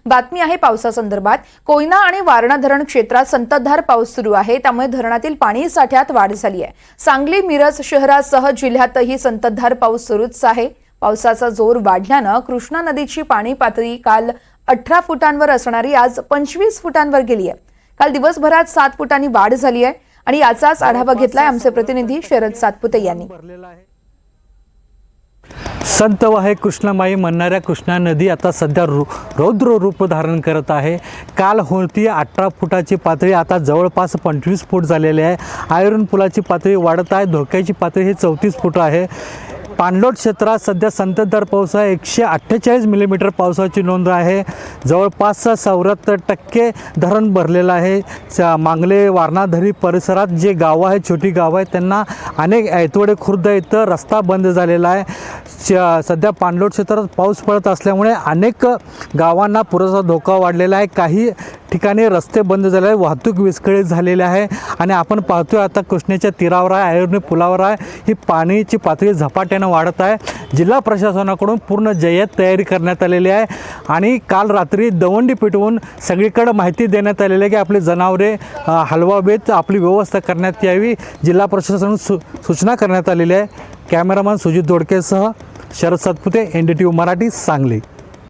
बातमी आहे पावसासंदर्भात। कोयना आणि वारणा धरण क्षेत्रात संततधार पाऊस सुरू आहे, त्यामुळे धरणातील पाणी साठ्यात वाढ झाली आहे। सांगली, मिरज शहरासह जिल्ह्यातही संततधार पाऊस सुरूच आहे। पावसाचा जोर वाढल्याने कृष्णा नदीची पाणी पातळी काल 18 फुटांवर असणारी आज 25 फुटांवर गेली आहे। काल दिवसभरात 7 फुटांनी वाढ झाली आहे आणि याचाच आढावा घेतलाय आमचे प्रतिनिधी शरद सातपुते यांनी। संतवाहे कृष्णामाई म्हणणाऱ्या कृष्णा नदी आता सध्या रौद्र रूप धारण करत आहे। काल होती 18 फुटाची पातळी आता जवळपास 25 फूट झालेली आहे। आयर्न पुलाची पातळी वाढत आहे, धोक्याची पातळी ही 34 फूट आहे। पाणलोट क्षेत्रात सध्या संततधार पाऊस आहे। 148 मिलीमीटर पावसाची नोंद आहे। जवळपास 74% धरण भरलेलं आहे। मांगले वारणाधरी परिसरात जे गावं आहेत, छोटी गावं आहेत, त्यांना अनेक ऐतवडे खुर्द इथं रस्ता बंद झालेला आहे। सध्या पाणलोट क्षेत्रात पाऊस पडत असल्यामुळे अनेक गावांना पुराचा धोका वाढलेला आहे। काही ठिकाणी रस्ते बंद झाले आहे, वाहतूक विस्कळीत झालेली आहे आणि आपण पाहतोय आता कृष्णेच्या तीरावर आहे, आयर्न पुलावर आहे, ही पाण्याची पातळी झपाट्याने वाढत आहे। जिल्हा प्रशासनाकडून पूर्ण जय्यत तयारी करण्यात आलेली आहे आणि काल रात्री दवंडी पेटवून सगळीकडे माहिती देण्यात आलेली आहे की आपली जनावरे हलवावेत, आपली व्यवस्था करण्यात यावी। जिल्हा प्रशासनाकडून सूचना करण्यात आलेली आहे। कॅमेरामन सुजित दोडकेसह शरद सातपुते, NDTV मराठी, सांगली।